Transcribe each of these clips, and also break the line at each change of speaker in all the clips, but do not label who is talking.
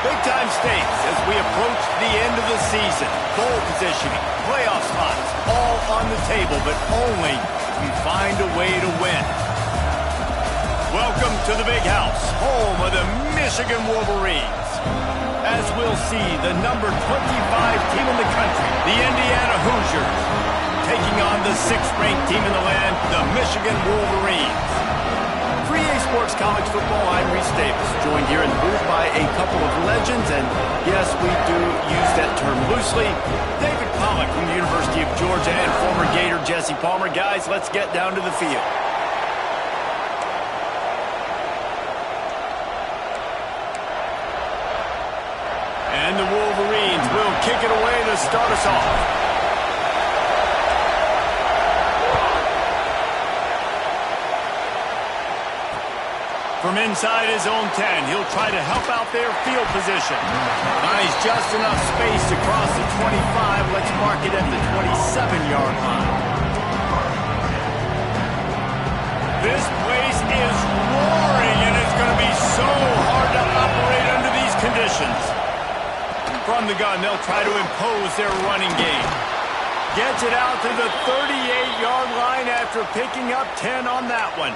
Big-time stakes as we approach the end of the season. Goal positioning, playoff spots, all on the table, but only if you find a way to win. Welcome to the Big House, home of the Michigan Wolverines. As we'll see, the number 25 team in the country, the Indiana Hoosiers, taking on the 6th-ranked team in the land, the Michigan Wolverines. For EA Sports College Football, I'm Reese Davis, joined here in the booth by a couple of legends, and yes, we do use that term loosely. David Pollack from the University of Georgia and former Gator Jesse Palmer. Guys, let's get down to the field. And the Wolverines will kick it away to start us off. From inside his own 10, he'll try to help out their field position. Finds just enough space to cross the 25. Let's mark it at the 27-yard line. This place is roaring, and it's going to be so hard to operate under these conditions. From the gun, they'll try to impose their running game. Gets it out to the 38-yard line after picking up 10 on that one.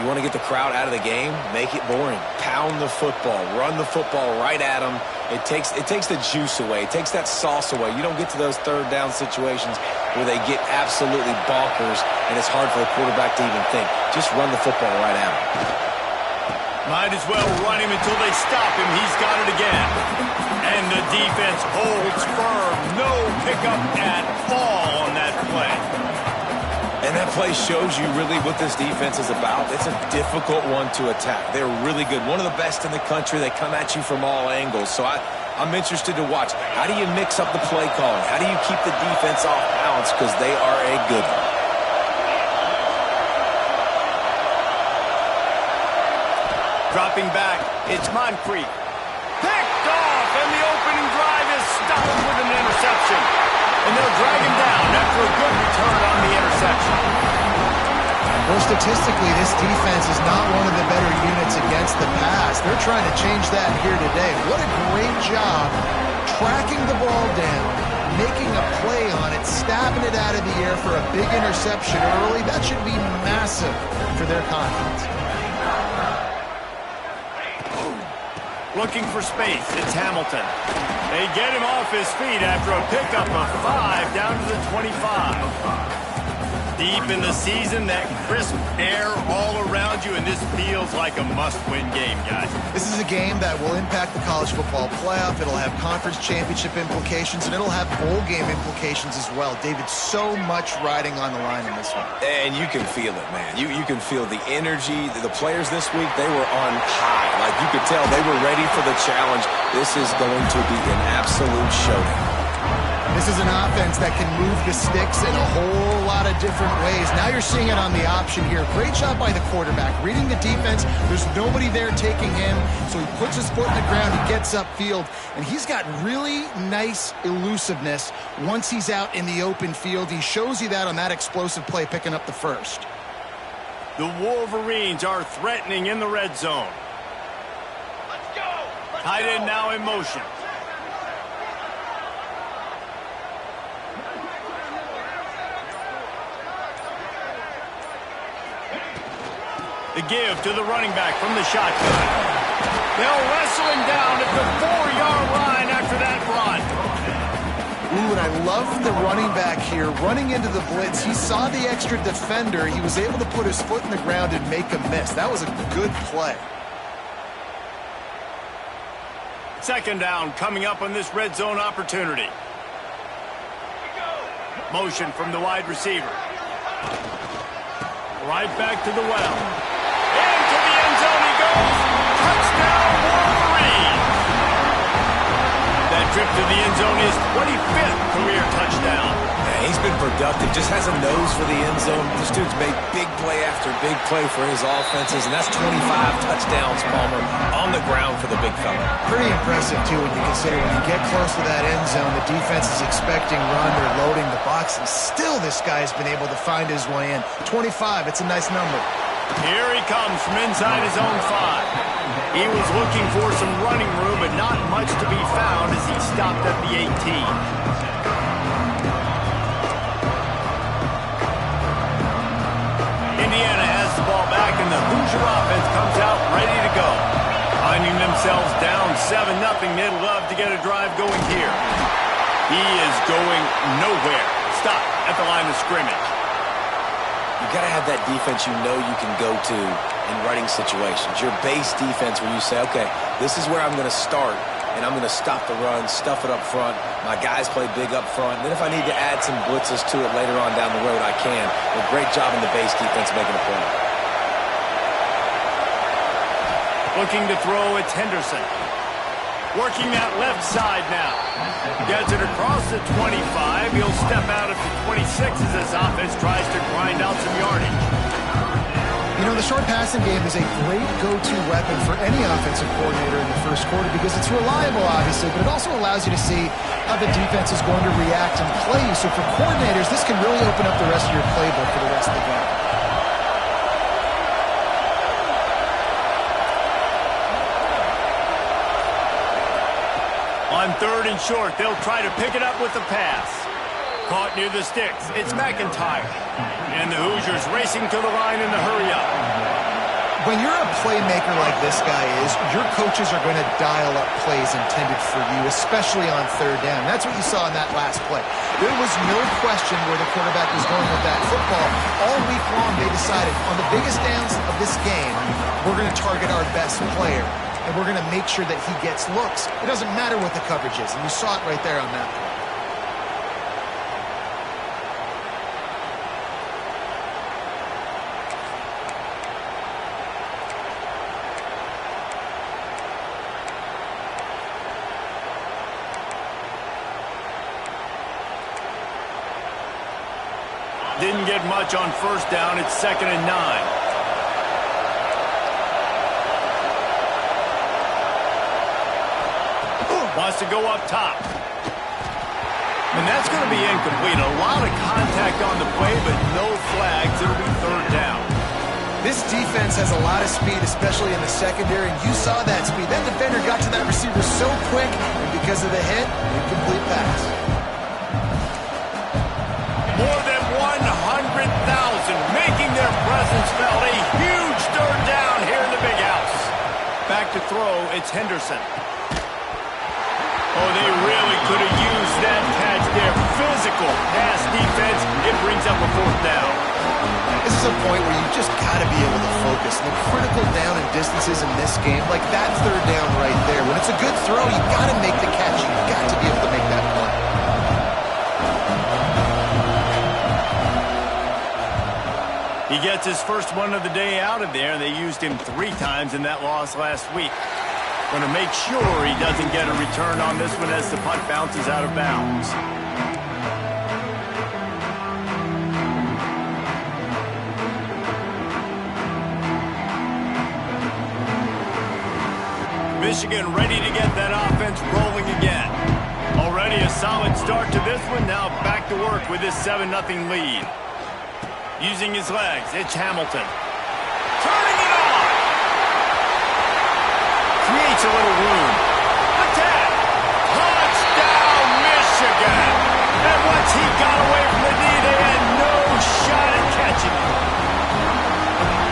You want to get the crowd out of the game? Make it boring. Pound the football. Run the football right at them. It takes the juice away. It takes that sauce away. You don't get to those third down situations where they get absolutely bonkers, and it's hard for the quarterback to even think. Just run the football right at him.
Might as well run him until they stop him. He's got it again. And the defense holds firm. No pickup at all on that play.
And that play shows you really what this defense is about. It's a difficult one to attack. They're really good. One of the best in the country. They come at you from all angles. So I'm interested to watch. How do you mix up the play calling? How do you keep the defense off balance? Because they are a good one.
Dropping back, it's Moncrief. Picked off, and the opening drive is stopped with an interception. And they'll drag him down after a good return on the interception.
Well, statistically, this defense is not one of the better units against the pass. They're trying to change that here today. What a great job tracking the ball down, making a play on it, stabbing it out of the air for a big interception early. That should be massive for their confidence.
Looking for space, it's Hamilton. They get him off his feet after a pickup of 5 down to the 25. Deep in the season, that crisp air all around you, and this feels like a must-win game, guys.
This is a game that will impact the college football playoff. It'll have conference championship implications, and it'll have bowl game implications as well. David, so much riding on the line in this one.
And you can feel it, man. You can feel the energy. The players this week, they were on high. Like, you could tell they were ready for the challenge. This is going to be an absolute showdown.
This is an offense that can move the sticks in a whole lot of different ways. Now you're seeing it on the option here. Great job by the quarterback. Reading the defense, there's nobody there taking him, so he puts his foot in the ground, he gets upfield, and he's got really nice elusiveness once he's out in the open field. He shows you that on that explosive play, picking up the first.
The Wolverines are threatening in the red zone.
Let's go!
Tight end now in motion. The give to the running back from the shotgun. They'll wrestle him down at the 4-yard line after that run.
Ooh, and I love the running back here running into the blitz. He saw the extra defender. He was able to put his foot in the ground and make a miss. That was a good play.
Second down coming up on this red zone opportunity. Motion from the wide receiver. Right back to the well. Into the end zone he goes. Touchdown, Wolverines. That trip to the end zone is 25th career touchdown.
Yeah, he's been productive. Just has a nose for the end zone. This dude's made big play after big play for his offenses, and that's 25 touchdowns, Palmer, on the ground for the big fella.
Pretty impressive, too, when you consider when you get close to that end zone, the defense is expecting run, they're loading the box, and still this guy's been able to find his way in. 25, it's a nice number.
Here he comes from inside his own 5. He was looking for some running room, but not much to be found as he stopped at the 18. Indiana has the ball back, and the Hoosier offense comes out ready to go. Finding themselves down 7-0, they'd love to get a drive going here. He is going nowhere. Stop at the line of scrimmage.
You got to have that defense you know you can go to in running situations. Your base defense where you say, okay, this is where I'm going to start, and I'm going to stop the run, stuff it up front. My guys play big up front. And then if I need to add some blitzes to it later on down the road, I can. A great job in the base defense making a play.
Looking to throw, it's Henderson. Working that left side now. Gets it across the 25. He'll step out at the 26 as this offense tries to grind out some yardage.
You know, the short passing game is a great go-to weapon for any offensive coordinator in the first quarter because it's reliable, obviously, but it also allows you to see how the defense is going to react and play you. So for coordinators, this can really open up the rest of your playbook for the rest of the game.
On 3rd and short, they'll try to pick it up with the pass. Caught near the sticks. It's McIntyre. And the Hoosiers racing to the line in the hurry-up.
When you're a playmaker like this guy is, your coaches are going to dial up plays intended for you, especially on 3rd down. That's what you saw in that last play. There was no question where the quarterback was going with that football. All week long, they decided, on the biggest downs of this game, we're going to target our best player. And we're going to make sure that he gets looks. It doesn't matter what the coverage is. And you saw it right there on that play.
Didn't get much on 1st down. It's 2nd and 9. Wants to go up top. And that's going to be incomplete. A lot of contact on the play, but no flags. It'll be 3rd down.
This defense has a lot of speed, especially in the secondary, and you saw that speed. That defender got to that receiver so quick, and because of the hit, incomplete pass.
More than 100,000 making their presence felt. A huge 3rd down here in the big house. Back to throw, it's Henderson. Oh, they really could have used that catch there. Physical pass defense. It brings up a 4th down.
This is a point where you just got to be able to focus. The critical down and distances in this game, like that 3rd down right there. When it's a good throw, you got to make the catch. You got to be able to make that play.
He gets his first one of the day out of there. They used him 3 times in that loss last week. Going to make sure he doesn't get a return on this one as the punt bounces out of bounds. Michigan ready to get that offense rolling again. Already a solid start to this one. Now back to work with this 7-0 lead. Using his legs, it's Hamilton. Turning it on! Creates a little room. Attack! Touchdown, Michigan! And once he got away from the knee, they had no shot at catching him.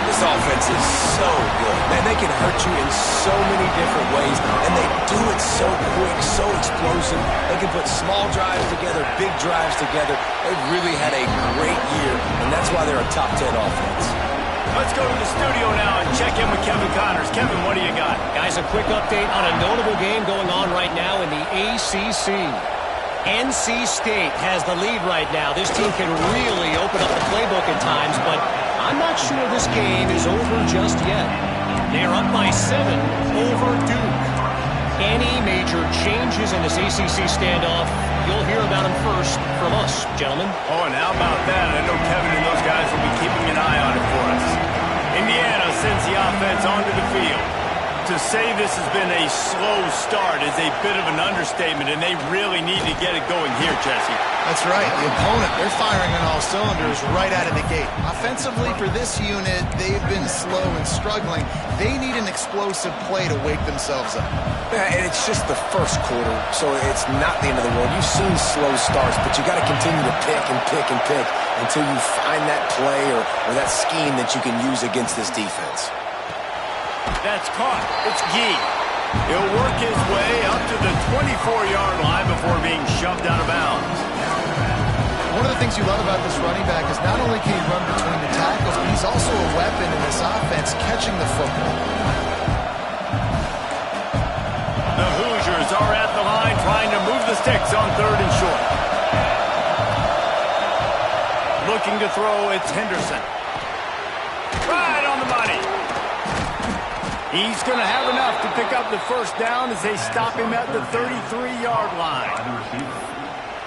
This offense is so good. Man, they can hurt you in so many different ways, and they do it so quick, so explosive. They can put small drives together, big drives together. They've really had a great year, and that's why they're a top 10 offense.
Let's go to the studio now and check in with Kevin Connors. Kevin, what do you got?
Guys, a quick update on a notable game going on right now in the ACC. NC State has the lead right now. This team can really open up the playbook at times, but I'm not sure this game is over just yet. They're up by 7 over Duke. Any major changes in this ACC standoff, you'll hear about him first from us, gentlemen.
Oh, and how about that? I know Kevin and those guys will be keeping an eye on it for us. Indiana sends the offense onto the field. To say this has been a slow start is a bit of an understatement, and they really need to get it going here, Jesse.
That's right. The opponent, they're firing on all cylinders right out of the gate. Offensively, for this unit, they've been slow and struggling. They need an explosive play to wake themselves up.
Yeah, and it's just the first quarter, so it's not the end of the world. You've seen slow starts, but you got to continue to pick and pick and pick until you find that play or that scheme that you can use against this defense.
That's caught. It's Gee. He'll work his way up to the 24-yard line before being shoved out of bounds.
One of the things you love about this running back is not only can he run between the tackles, but he's also a weapon in this offense catching the football.
The Hoosiers are at the line trying to move the sticks on 3rd and short. Looking to throw, it's Henderson. Right on the money. He's going to have enough to pick up the first down as they stop him at the 33-yard line.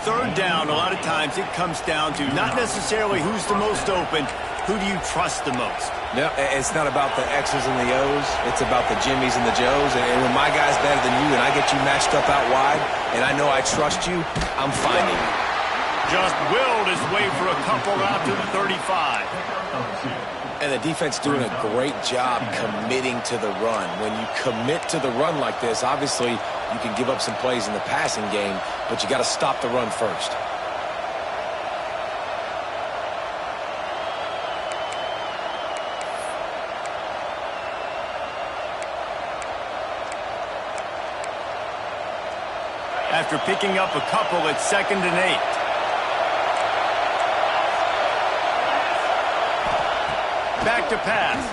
3rd down, a lot of times it comes down to not necessarily who's the most open, who do you trust the most?
No, it's not about the X's and the O's. It's about the Jimmies and the Joes. And when my guy's better than you and I get you matched up out wide and I know I trust you, I'm finding you.
Just willed his way for a couple out to the 35.
And the defense doing a great job committing to the run. When you commit to the run like this, obviously you can give up some plays in the passing game, but you got to stop the run first.
After picking up a couple, it's 2nd and 8. Back to pass.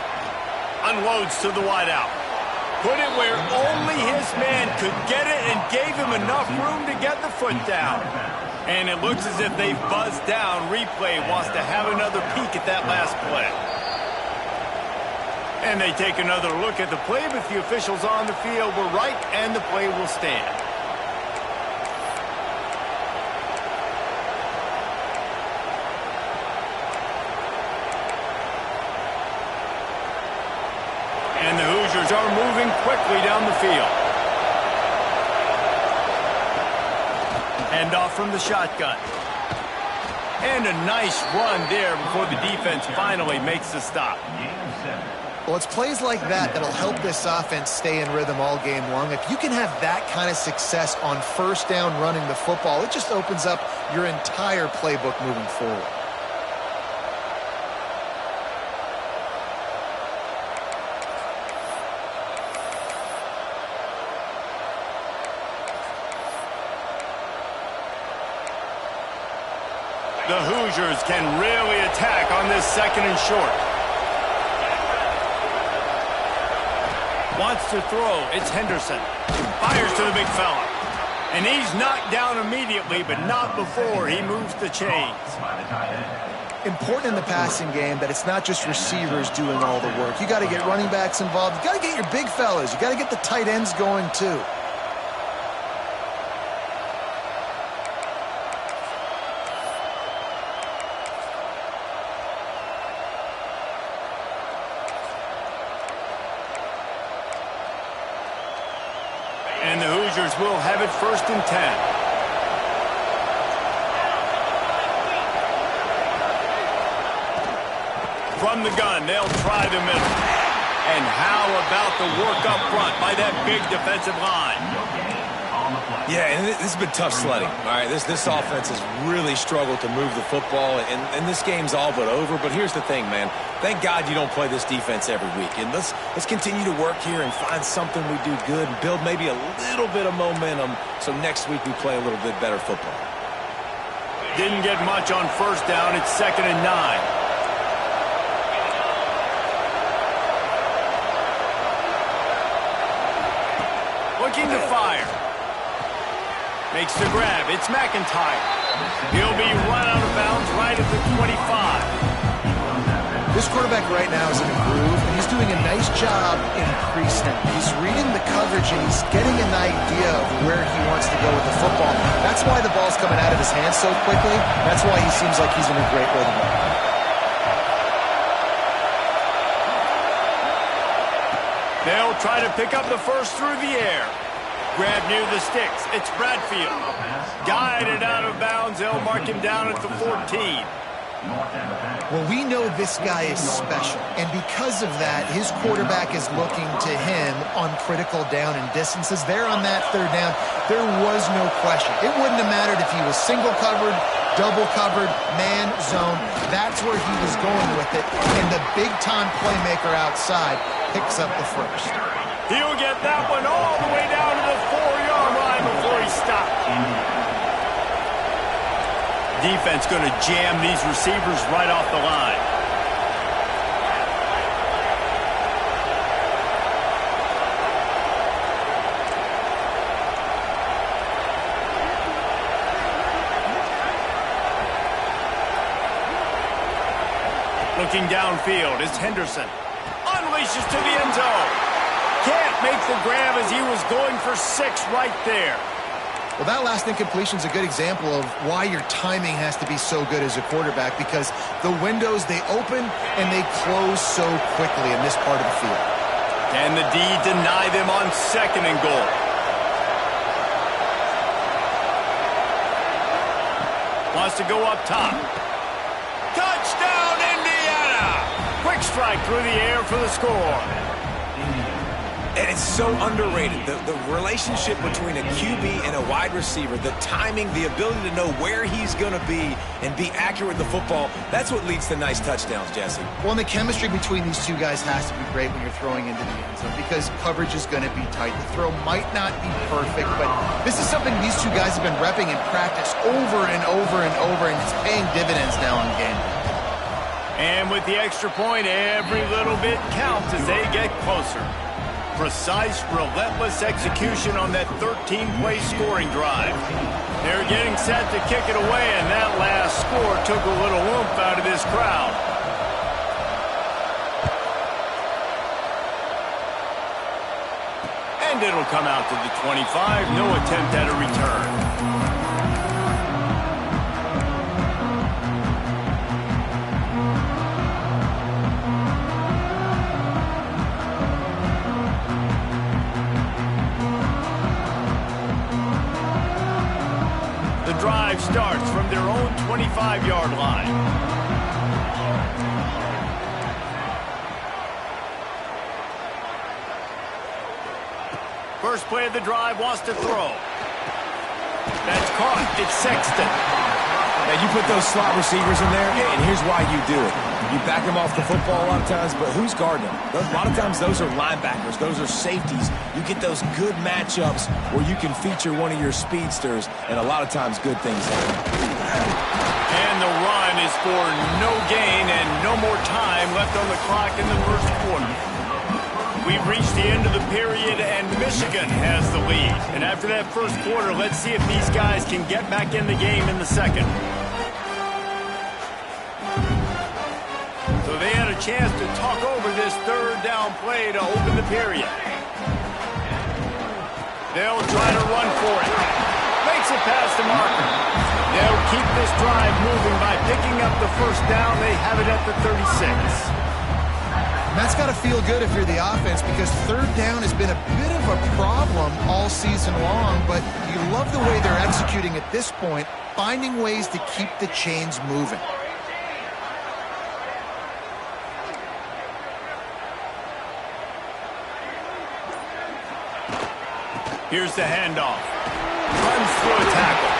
Unloads to the wideout. Put it where only his man could get it and gave him enough room to get the foot down. And it looks as if they've buzzed down. Replay wants to have another peek at that last play. And they take another look at the play, but the officials on the field were right, and the play will stand. And the Hoosiers are moving quickly down the field. Hand off from the shotgun. And a nice run there before the defense finally makes the stop.
Well, it's plays like that that'll help this offense stay in rhythm all game long. If you can have that kind of success on 1st down running the football, it just opens up your entire playbook moving forward.
The Hoosiers can really attack on this 2nd and short. Wants to throw. It's Henderson. Fires to the big fella. And he's knocked down immediately, but not before he moves the chains.
Important in the passing game that it's not just receivers doing all the work. You got to get running backs involved. You got to get your big fellas. You got to get the tight ends going too.
And the Hoosiers will have it 1st and 10. From the gun, they'll try the middle. And how about the work up front by that big defensive line?
Yeah, and this has been tough sledding. All right, this offense has really struggled to move the football, and this game's all but over. But here's the thing, man. Thank God you don't play this defense every week. And let's continue to work here and find something we do good and build maybe a little bit of momentum so next week we play a little bit better football.
Didn't get much on 1st down. It's 2nd and 9. Looking to fire. Makes the grab. It's McIntyre. He'll be run out of bounds right at the 25.
This quarterback right now is in a groove, and he's doing a nice job in pre-snap. He's reading the coverage, and he's getting an idea of where he wants to go with the football. That's why the ball's coming out of his hands so quickly. That's why he seems like he's in a great rhythm.
They'll try to pick up the first through the air. Grab near the sticks. It's Bradfield. Guided out of bounds. They'll mark him down at the 14.
Well, we know this guy is special, and because of that, his quarterback is looking to him on critical down and distances. There on that third down, there was no question. It wouldn't have mattered if he was single covered, double covered, man, zone. That's where he was going with it, and the big-time playmaker outside picks up the first.
He'll get that one all the way down to the 4-yard line before he stopped. Defense going to jam these receivers right off the line. Looking downfield, it's Henderson. Unleashes to the end zone. Can't make the grab as he was going for 6 right there.
Well, that last incompletion is a good example of why your timing has to be so good as a quarterback, because the windows, they open and they close so quickly in this part of the field.
Can the D deny them on 2nd and goal? Wants to go up top. Touchdown, Indiana! Quick strike through the air for the score.
And it's so underrated. The relationship between a QB and a wide receiver, the timing, the ability to know where he's going to be and be accurate with the football, that's what leads to nice touchdowns, Jesse.
Well, and the chemistry between these two guys has to be great when you're throwing into the end zone, because coverage is going to be tight. The throw might not be perfect, but this is something these two guys have been repping in practice over and over and over, and it's paying dividends now on game.
And with the extra point, every little bit counts as they get closer. Precise, relentless execution on that 13-play scoring drive. They're getting set to kick it away, and that last score took a little oomph out of this crowd. And it'll come out to the 25. No attempt at a return. Drive starts from their own 25-yard line. First play of the drive, wants to throw. That's caught. It's Sexton.
Now, you put those slot receivers in there, and here's why you do it. You back them off the football a lot of times, but who's guarding them? A lot of times those are linebackers. Those are safeties. You get those good matchups where you can feature one of your speedsters, and a lot of times good things happen.
And the run is for no gain and no more time left on the clock in the first quarter. We've reached the end of the period, and Michigan has the lead. And after that first quarter, let's see if these guys can get back in the game in the second. So they had a chance to talk over this third down play to open the period. They'll try to run for it. Makes it past the marker. They'll keep this drive moving by picking up the first down. They have it at the 36.
And that's got to feel good if you're the offense, because third down has been a bit of a problem all season long, but you love the way they're executing at this point, finding ways to keep the chains moving.
Here's the handoff. Runs through a tackle.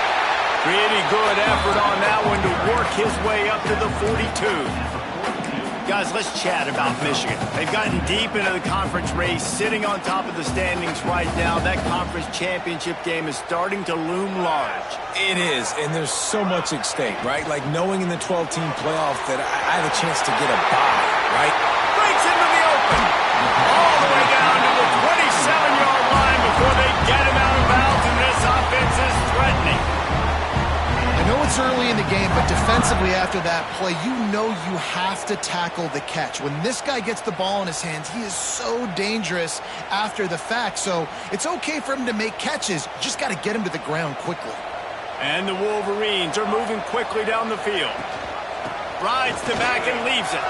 Pretty good effort on that one to work his way up to the 42. Guys, let's chat about Michigan. They've gotten deep into the conference race, sitting on top of the standings right now. That conference championship game is starting to loom large.
It is, and there's so much at stake, right? Like knowing in the 12-team playoff that I have a chance to get a bye, right?
Breaks into the open. All the way down to the 27-yard line before they get him out of bounds, and this offense is threatening.
I know it's early in the game, but defensively after that play, you know you have to tackle the catch. When this guy gets the ball in his hands, he is so dangerous after the fact. So it's okay for him to make catches. You just got to get him to the ground quickly.
And the Wolverines are moving quickly down the field. Rides to back and leaves it.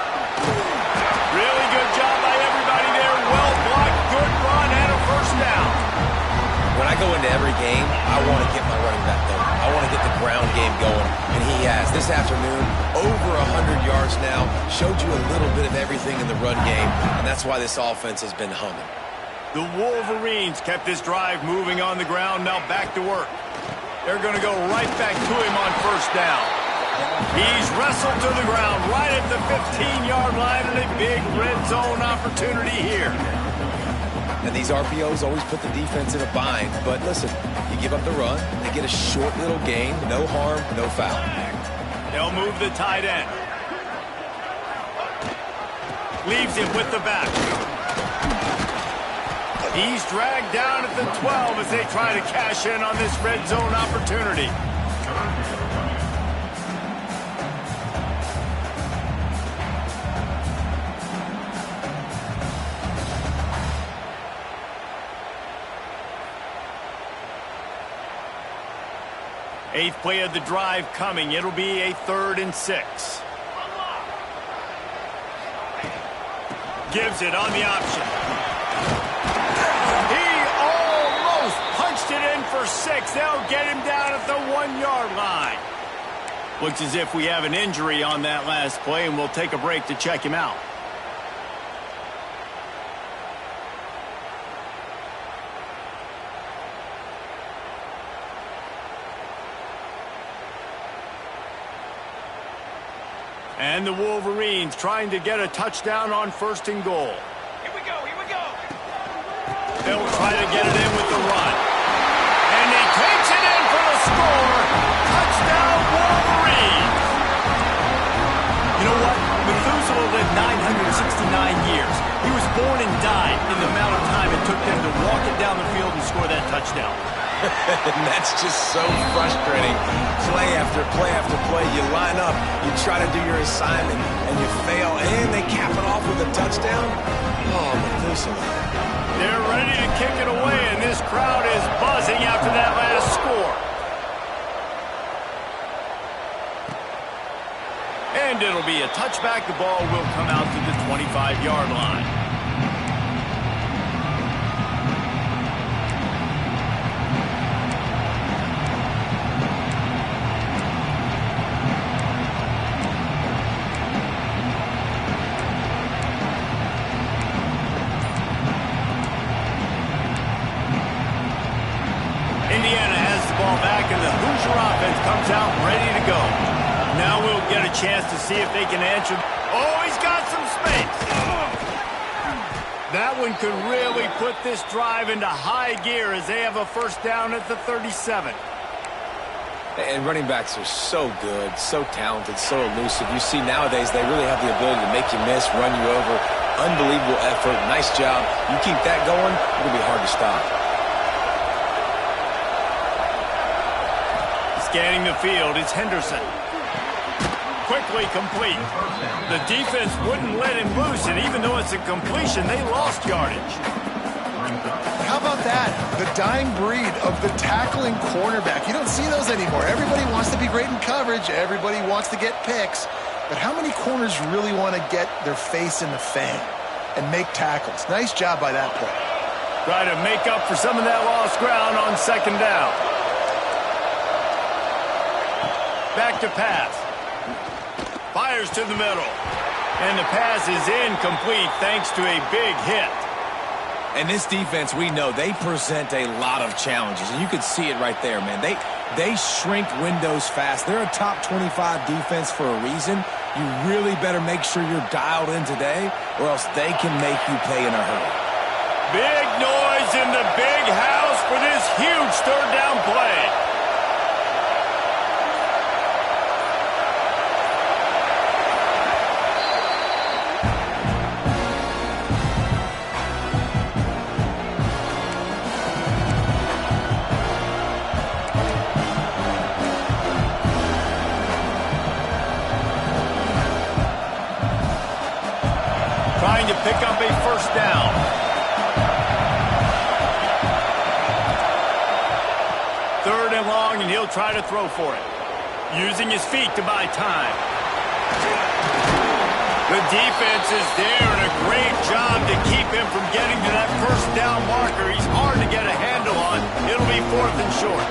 Really good job by everybody there. Well blocked, good run, and a first down.
When I go into every game, I want to get my running back going. I want to get the ground game going, and he has. This afternoon, over 100 yards now, showed you a little bit of everything in the run game, and that's why this offense has been humming.
The Wolverines kept this drive moving on the ground, now back to work. They're going to go right back to him on first down. He's wrestled to the ground right at the 15-yard line, and a big red zone opportunity here.
And these RPOs always put the defense in a bind. But listen, you give up the run, they get a short little gain, no harm, no foul.
They'll move the tight end. Leaves it with the back. He's dragged down at the 12 as they try to cash in on this red zone opportunity. Eighth play of the drive coming. It'll be a 3rd and 6. Gives it on the option. He almost punched it in for 6. They'll get him down at the 1-yard line. Looks as if we have an injury on that last play, and we'll take a break to check him out. And the Wolverines trying to get a touchdown on 1st and goal.
Here we go, here we go.
They'll try to get it in with the run. And he takes it in for the score. Touchdown, Wolverines. You know what? Methuselah lived 969 years. He was born and died in the amount of time it took them to walk it down the field and score that touchdown.
And that's just so frustrating. Play after play after play, you line up, you try to do your assignment, and you fail, and they cap it off with a touchdown. Oh, Methuselah.
They're ready to kick it away, and this crowd is buzzing after that last score. And it'll be a touchback. The ball will come out to the 25-yard line. Indiana has the ball back, and the Hoosier offense comes out ready to go. Now we'll get a chance to see if they can answer. Oh, he's got some space. That one could really put this drive into high gear as they have a first down at the 37.
And running backs are so good, so talented, so elusive. You see nowadays they really have the ability to make you miss, run you over. Unbelievable effort. Nice job. You keep that going, it'll be hard to stop.
Scanning the field, it's Henderson. Quickly complete. The defense wouldn't let him loose, and even though it's a completion, they lost yardage.
How about that? The dying breed of the tackling cornerback. You don't see those anymore. Everybody wants to be great in coverage. Everybody wants to get picks. But how many corners really want to get their face in the fan and make tackles? Nice job by that play.
Try to make up for some of that lost ground on 2nd down. Back to pass. Fires to the middle. And the pass is incomplete thanks to a big hit.
And this defense, we know, they present a lot of challenges. And you can see it right there, man. They shrink windows fast. They're a top 25 defense for a reason. You really better make sure you're dialed in today, or else they can make you pay in a hurry.
Big noise in the big house for this huge 3rd down play. 3rd and long, and he'll try to throw for it. Using his feet to buy time. The defense is there, and a great job to keep him from getting to that 1st down marker. He's hard to get a handle on. It'll be 4th and short.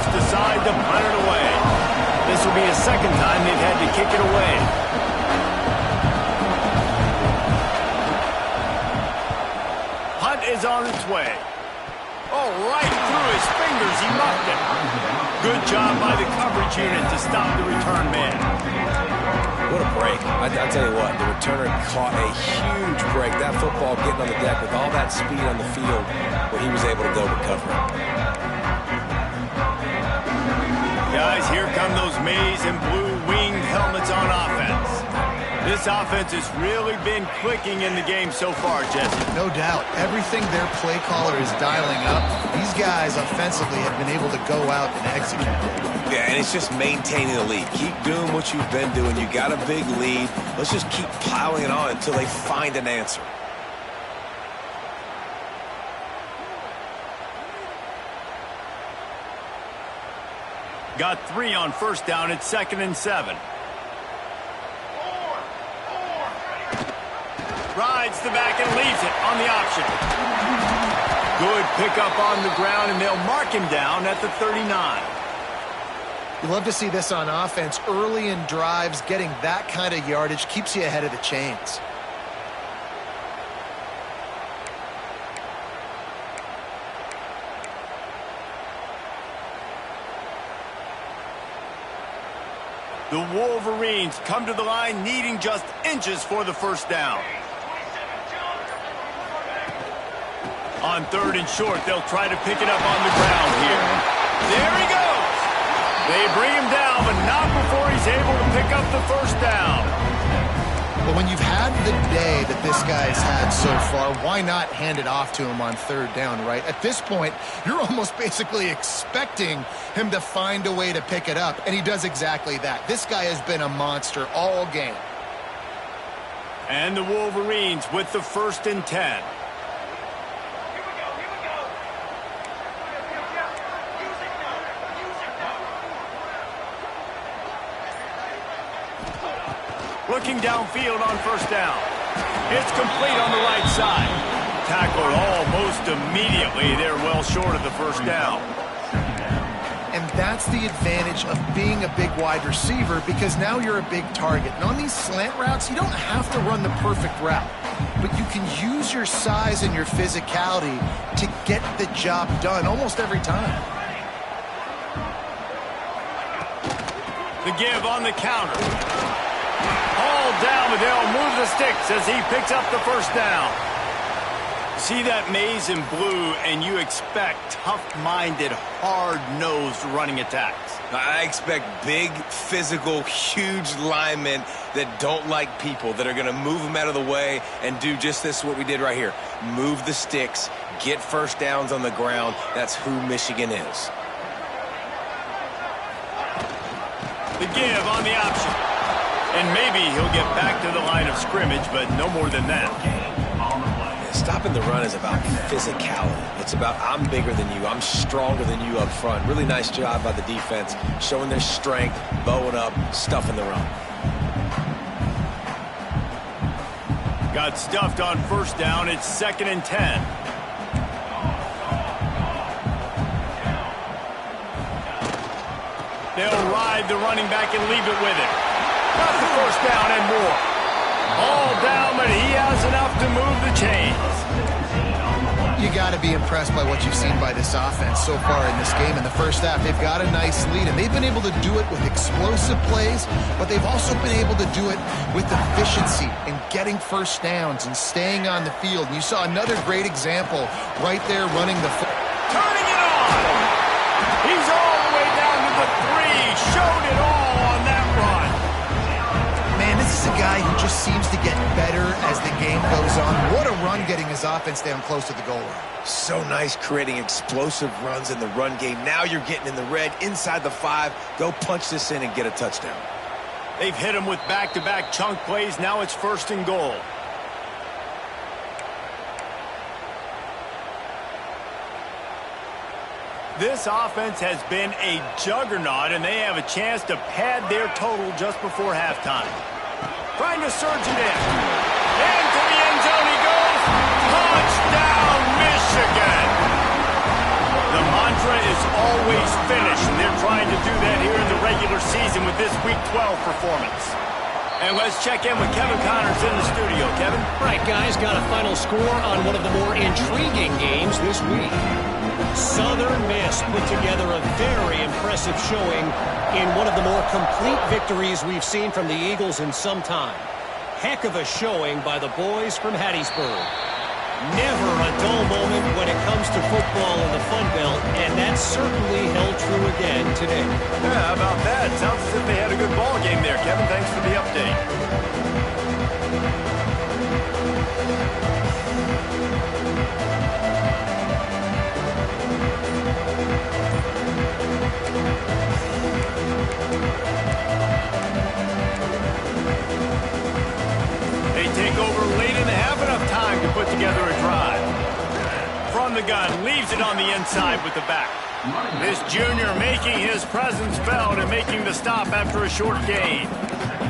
Decide to punt it away. This will be a 2nd time they've had to kick it away. Punt is on its way. Oh, right through his fingers, he muffed it. Good job by the coverage unit to stop the return man.
What a break. I tell you what, the returner caught a huge break. That football getting on the deck with all that speed on the field, but he was able to go recover it.
Guys, here come those maize and blue winged helmets on offense. This offense has really been clicking in the game so far, Jesse.
No doubt. Everything their play caller is dialing up, these guys offensively have been able to go out and execute.
Yeah, and it's just maintaining the lead. Keep doing what you've been doing. You got a big lead. Let's just keep piling it on until they find an answer.
Got 3 on 1st down. It's 2nd and 7. Rides the back and leaves it on the option. Good pickup on the ground, and they'll mark him down at the 39.
You love to see this on offense. Early in drives, getting that kind of yardage keeps you ahead of the chains.
The Wolverines come to the line needing just inches for the 1st down. On 3rd and short, they'll try to pick it up on the ground here. There he goes. They bring him down, but not before he's able to pick up the 1st down.
But when you've had the day that this guy's had so far, why not hand it off to him on 3rd down, right? At this point, you're almost basically expecting him to find a way to pick it up, and he does exactly that. This guy has been a monster all game.
And the Wolverines with the 1st and 10. Looking downfield on 1st down. It's complete on the right side. Tackled almost immediately. They're well short of the 1st down.
And that's the advantage of being a big wide receiver, because now you're a big target. And on these slant routes, you don't have to run the perfect route, but you can use your size and your physicality to get the job done almost every time.
The give on the counter. All down, but they'll move the sticks as he picks up the 1st down. See that maize and blue, and you expect tough-minded, hard-nosed running attacks.
I expect big, physical, huge linemen that don't like people, that are going to move them out of the way and do just this, what we did right here. Move the sticks, get 1st downs on the ground. That's who Michigan is.
The give on the option. And maybe he'll get back to the line of scrimmage, but no more than that.
Stopping the run is about physicality. It's about I'm bigger than you, I'm stronger than you up front. Really nice job by the defense, showing their strength, bowing up, stuffing the run.
Got stuffed on 1st down. It's 2nd and 10. They'll ride the running back and leave it with him. Got the 1st down and more. All down, but he has enough to move the chains.
You got to be impressed by what you've seen by this offense so far in this game. In the 1st half, they've got a nice lead, and they've been able to do it with explosive plays, but they've also been able to do it with efficiency and getting 1st downs and staying on the field. And you saw another great example right there running the...
Turning it on! He's all the way down to the 3. Showed it all on that run.
Man, this is a guy who just seems to get better as the game goes on. What a run getting his offense down close to the goal line.
So nice creating explosive runs in the run game. Now you're getting in the red, inside the 5. Go punch this in and get a touchdown.
They've hit him with back-to-back chunk plays. Now it's 1st and goal. This offense has been a juggernaut, and they have a chance to pad their total just before halftime. Trying to surge it in. Into the end zone he goes. Touchdown, Michigan! The mantra is always finish, and they're trying to do that here in the regular season with this Week 12 performance. And let's check in with Kevin Connors in the studio. Kevin?
Right, guys, got a final score on one of the more intriguing games this week. Southern Miss put together a very impressive showing in one of the more complete victories we've seen from the Eagles in some time. Heck of a showing by the boys from Hattiesburg. Never a dull moment when it comes to football in the Fun Belt, and that certainly held true again today.
Yeah, how about that? Sounds as if they had a good ball game there, Kevin. Thanks for the update. They take over late in the half, enough time to put together a drive. From the gun, leaves it on the inside with the back. This junior making his presence felt and making the stop after a short gain.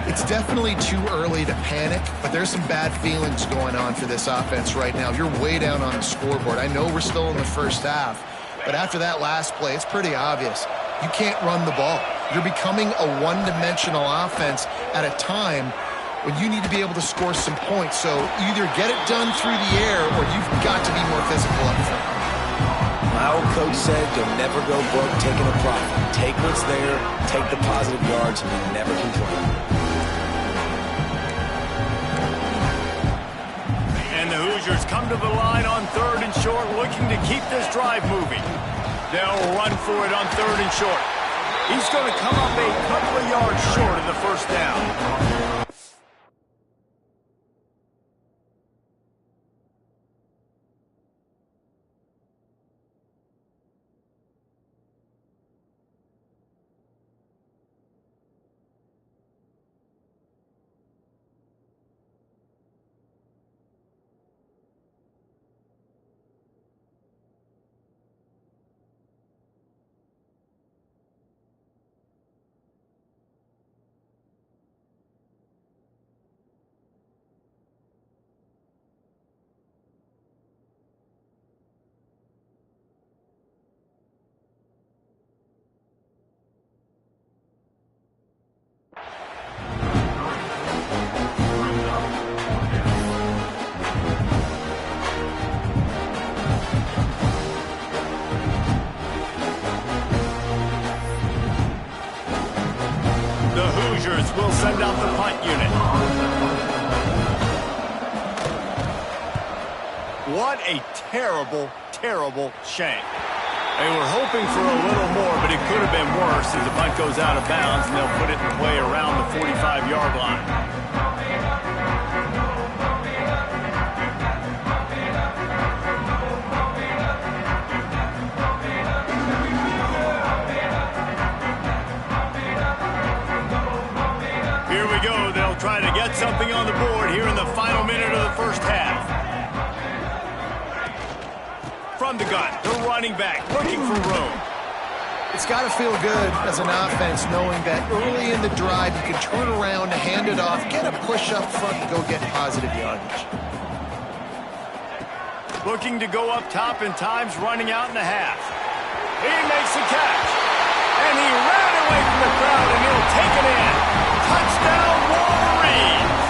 It's definitely too early to panic, but there's some bad feelings going on for this offense right now. You're way down on the scoreboard. I know we're still in the first half, but after that last play, it's pretty obvious. You can't run the ball. You're becoming a one-dimensional offense at a time when you need to be able to score some points. So either get it done through the air or you've got to be more physical up front.
My old coach said, you'll never go broke taking a profit. Take what's there, take the positive yards, and never complain.
And the Hoosiers come to the line on 3rd and short, looking to keep this drive moving. They'll run for it on 3rd and short. He's going to come up a couple of yards short of the first down. Will send out the punt unit. What a terrible, terrible shank. They were hoping for a little more, but it could have been worse as the punt goes out of bounds, and they'll put it in play around the 45-yard line. Trying to get something on the board here in the final minute of the first half. From the gun, the running back looking for room.
It's got to feel good as an offense knowing that early in the drive you can turn around, hand it off, get a push up front, and go get positive yardage.
Looking to go up top in times, running out in the half. He makes the catch. And he ran away from the crowd, and he'll take it in. Touchdown, Wolverines!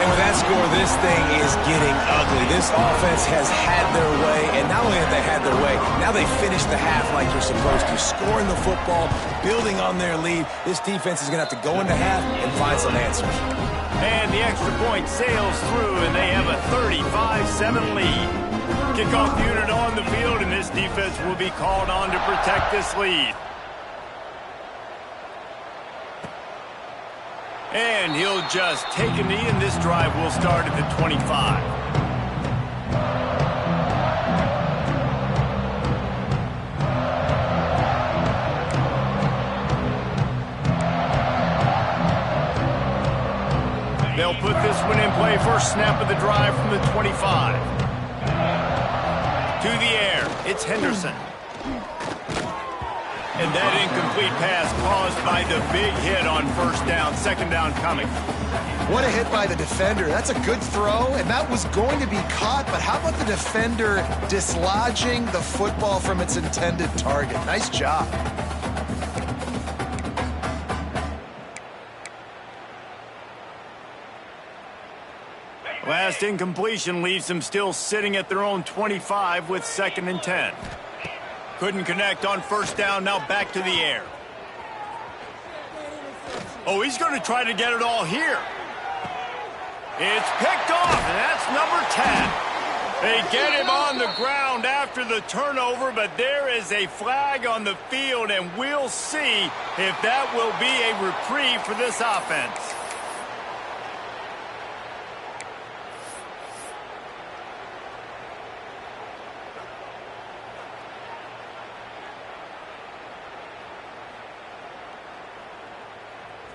And with that score, this thing is getting ugly. This offense has had their way, and not only have they had their way, now they finish the half like you're supposed to, scoring the football, building on their lead. This defense is going to have to go into half and find some answers.
And the extra point sails through, and they have a 35-7 lead. Kickoff unit on the field, and this defense will be called on to protect this lead. And he'll just take a knee, and this drive will start at the 25. play, first snap of the drive from the 25. To the air, it's Henderson. And that incomplete pass caused by the big hit on first down, second down coming.
What a hit by the defender. That's a good throw, and that was going to be caught, but how about the defender dislodging the football from its intended target? Nice job.
Last incompletion leaves them still sitting at their own 25 with 2nd and 10. Couldn't connect on first down, now back to the air. Oh, he's going to try to get it all here. It's picked off, and that's number 10. They get him on the ground after the turnover, but there is a flag on the field, and we'll see if that will be a reprieve for this offense.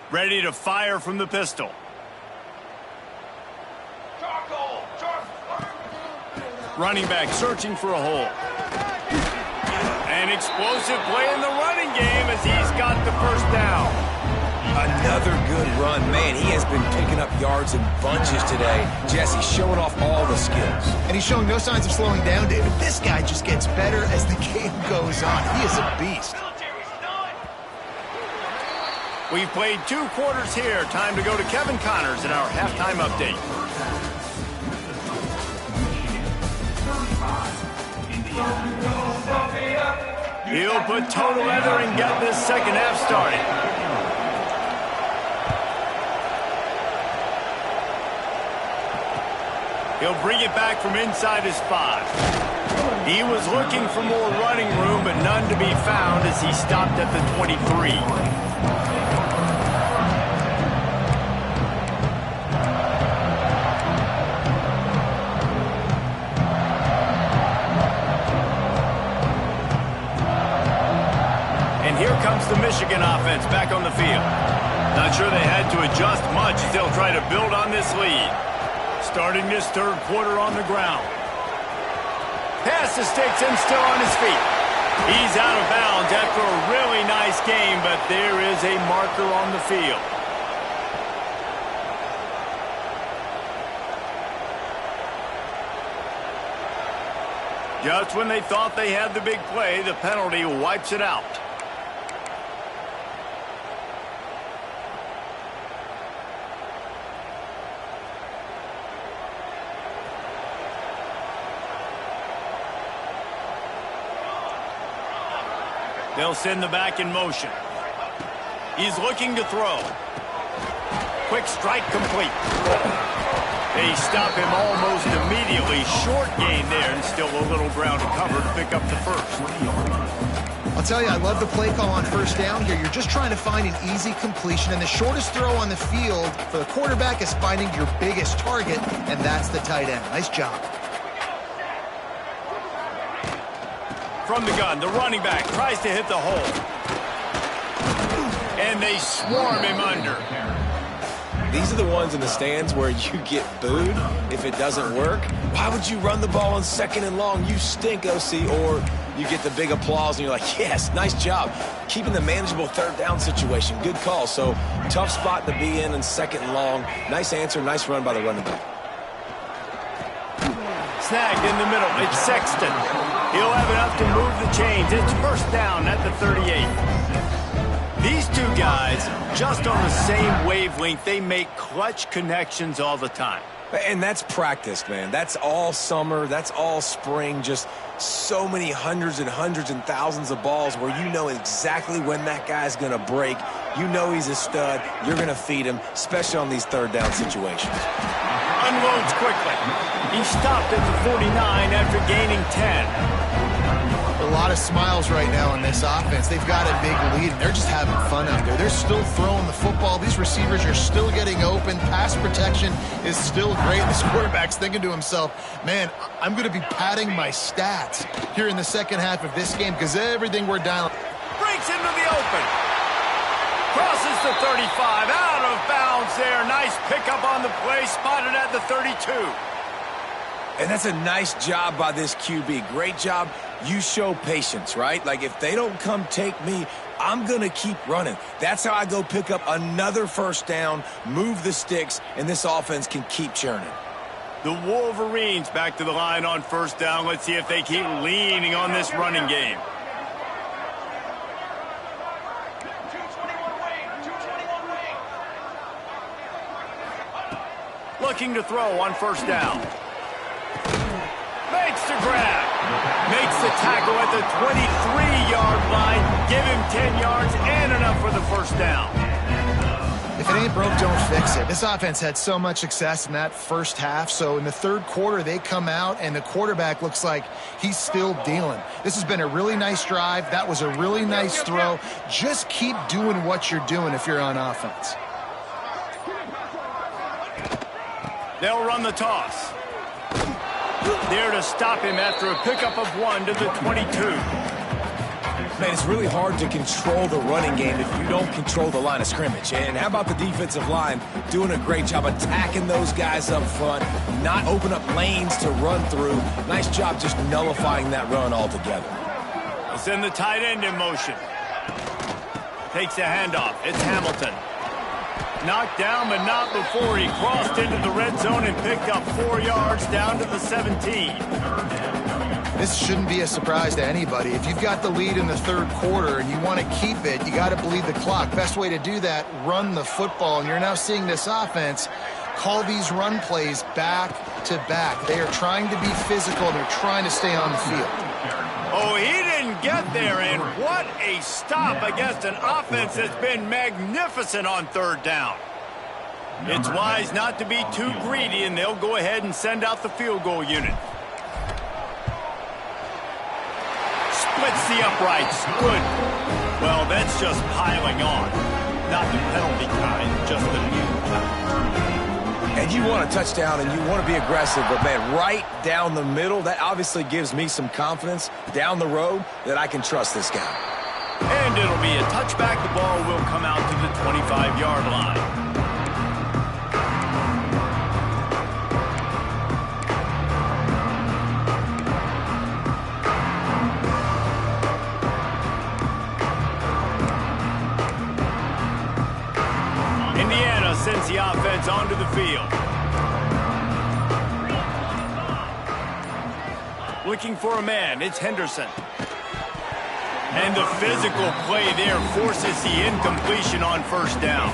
Ready to fire from the pistol. Running back searching for a hole. An explosive play in the running game as he's got the first down.
Another good run. Man, he has been picking up yards in bunches today. Jesse showing off all the skills.
And he's showing no signs of slowing down, David. This guy just gets better as the game goes on. He is a beast.
We've played 2 quarters here. Time to go to Kevin Connors in our halftime update. He'll put toe to leather and get this second half started. He'll bring it back from inside his 5. He was looking for more running room, but none to be found as he stopped at the 23. Comes the Michigan offense back on the field. Not sure they had to adjust much as they'll try to build on this lead. Starting this third quarter on the ground. Pass to sticks and still on his feet. He's out of bounds after a really nice game, but there is a marker on the field. Just when they thought they had the big play, the penalty wipes it out. They'll send the back in motion. He's looking to throw. Quick strike complete. They stop him almost immediately. Short gain there, and still a little ground to cover to pick up the first.
I'll tell you, I love the play call on first down here. You're just trying to find an easy completion, and the shortest throw on the field for the quarterback is finding your biggest target, and that's the tight end. Nice job.
From the gun, the running back tries to hit the hole. And they swarm him under.
These are the ones in the stands where you get booed if it doesn't work. Why would you run the ball on 2nd and long? You stink, OC. Or you get the big applause and you're like, yes, nice job. Keeping the manageable third down situation. Good call. So tough spot to be in 2nd and long. Nice answer, nice run by the running back.
Snagged in the middle. It's Sexton. He'll have enough to move the chains. It's first down at the 38. These 2 guys, just on the same wavelength, they make clutch connections all the time.
And that's practiced, man. That's all summer. That's all spring. Just so many hundreds and thousands of balls where you know exactly when that guy's going to break. You know he's a stud. You're going to feed him, especially on these third down situations.
Unloads quickly. He stopped at the 49 after gaining 10.
A lot of smiles right now in this offense. They've got a big lead, and they're just having fun out there. They're still throwing the football. These receivers are still getting open. Pass protection is still great. This quarterback's thinking to himself, man, I'm going to be padding my stats here in the second half of this game because everything we're dialing.
Breaks into the open. Crosses the 35, out of bounds there. Nice pickup on the play, spotted at the 32.
And that's a nice job by this QB. Great job. You show patience, right? Like, if they don't come take me, I'm going to keep running. That's how I go pick up another first down, move the sticks, and this offense can keep churning.
The Wolverines back to the line on first down. Let's see if they keep leaning on this running game. Looking to throw on first down. Makes the grab. Makes the tackle at the 23-yard line. Give him 10 yards and enough for the first down.
If it ain't broke, don't fix it. This offense had so much success in that first half, so in the third quarter, they come out, and the quarterback looks like he's still dealing. This has been a really nice drive. That was a really nice throw. Just keep doing what you're doing if you're on offense.
They'll run the toss. There to stop him after a pickup of 1 to the 22.
Man, it's really hard to control the running game if you don't control the line of scrimmage. And how about the defensive line doing a great job attacking those guys up front, not open up lanes to run through. Nice job just nullifying that run altogether.
They'll send the tight end in motion. Takes a handoff. It's Hamilton. Knocked down, but not before he crossed into the red zone and picked up 4 yards down to the 17.
This shouldn't be a surprise to anybody. If you've got the lead in the third quarter and you want to keep it, you got to bleed the clock. Best way to do that, run the football. And you're now seeing this offense call these run plays back to back. They are trying to be physical. They're trying to stay on the field.
Oh, he didn't get there, and what a stop against an offense that's been magnificent on third down. It's wise not to be too greedy, and they'll go ahead and send out the field goal unit. Splits the uprights. Good. Well, that's just piling on. Not the penalty kind, just the new kind.
And you want a touchdown and you want to be aggressive, but, man, right down the middle, that obviously gives me some confidence down the road that I can trust this guy.
And it'll be a touchback. The ball will come out to the 25-yard line. Sends the offense onto the field. Looking for a man, it's Henderson. And the physical play there forces the incompletion on first down.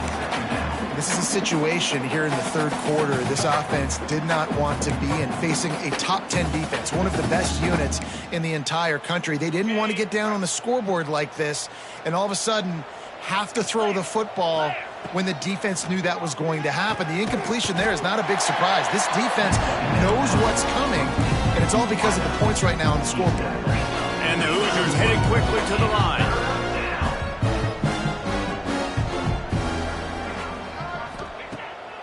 This is a situation here in the third quarter this offense did not want to be in, facing a top 10 defense, one of the best units in the entire country. They didn't want to get down on the scoreboard like this, and all of a sudden have to throw the football when the defense knew that was going to happen. The incompletion there is not a big surprise. This defense knows what's coming, and it's all because of the points right now on the scoreboard.
And the Hoosiers headed quickly to the line.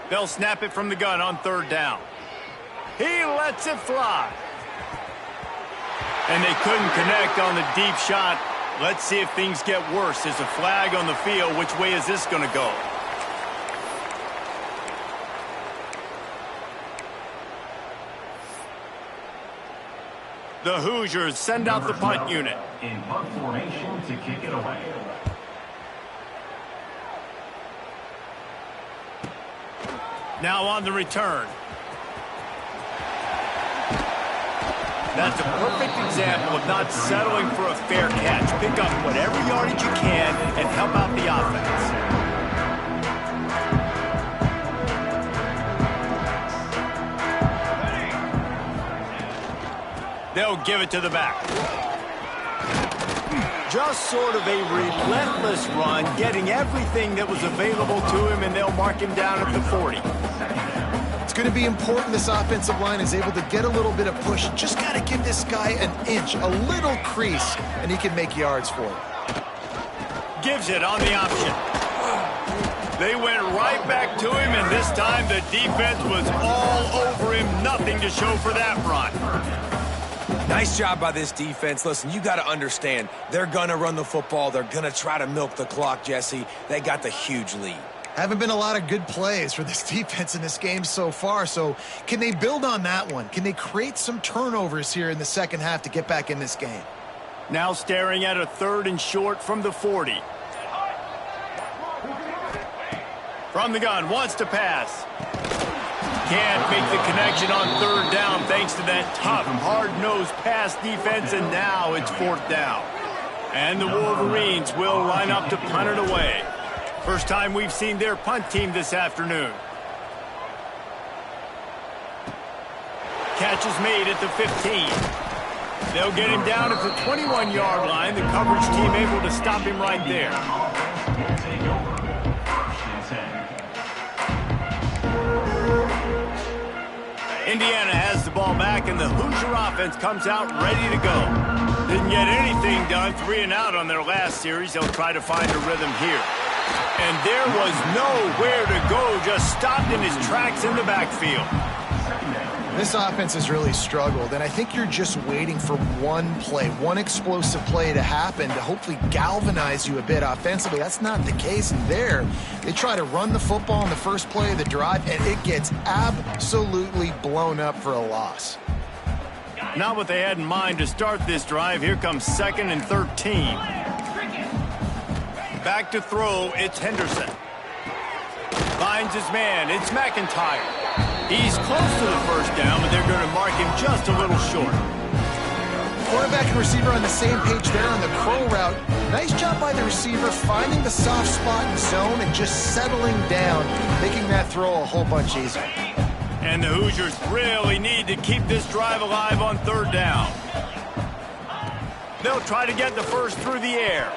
They'll snap it from the gun on third down. He lets it fly. And they couldn't connect on the deep shot. Let's see if things get worse. There's a flag on the field. Which way is this going to go? The Hoosiers send out the punt unit.
In punt formation to kick it away.
Now on the return. That's a perfect example of not settling for a fair catch. Pick up whatever yardage you can and help out the offense. They'll give it to the back. Just sort of a relentless run, getting everything that was available to him, and they'll mark him down at the 40.
It's going to be important this offensive line is able to get a little bit of push. Just got to give this guy an inch, a little crease, and he can make yards for it.
Gives it on the option. They went right back to him, and this time the defense was all over him. Nothing to show for that run.
Nice job by this defense. Listen, you got to understand, they're going to run the football. They're going to try to milk the clock, Jesse. They got the huge lead.
Haven't been a lot of good plays for this defense in this game so far, so can they build on that one? Can they create some turnovers here in the second half to get back in this game?
Now staring at a 3rd and short from the 40. From the gun, wants to pass. Can't make the connection on 3rd down thanks to that tough, hard-nosed pass defense, and now it's 4th down. And the Wolverines will line up to punt it away. First time we've seen their punt team this afternoon. Catch is made at the 15. They'll get him down at the 21-yard line. The coverage team able to stop him right there. Indiana has the ball back, and the Hoosier offense comes out ready to go. Didn't get anything done, 3 and out on their last series. They'll try to find a rhythm here. And there was nowhere to go, just stopped in his tracks in the backfield.
This offense has really struggled, and I think you're just waiting for one play, one explosive play to happen to hopefully galvanize you a bit offensively. That's not the case there. They try to run the football in the first play of the drive, and it gets absolutely blown up for a loss.
Not what they had in mind to start this drive. Here comes 2nd and 13. Back to throw, it's Henderson. Finds his man, it's McIntyre. He's close to the first down, but they're going to mark him just a little short.
Quarterback and receiver on the same page there on the crow route. Nice job by the receiver finding the soft spot in zone and just settling down, making that throw a whole bunch easier.
And the Hoosiers really need to keep this drive alive on 3rd down. They'll try to get the first through the air.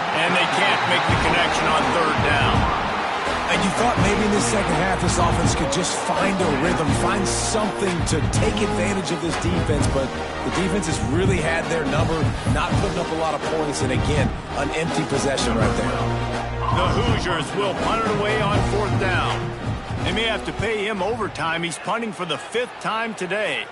And they can't make the connection on 3rd down.
And you thought maybe in the second half this offense could just find a rhythm, find something to take advantage of this defense, but the defense has really had their number, not putting up a lot of points, and again, an empty possession right there.
The Hoosiers will punt it away on 4th down. They may have to pay him overtime. He's punting for the 5th time today.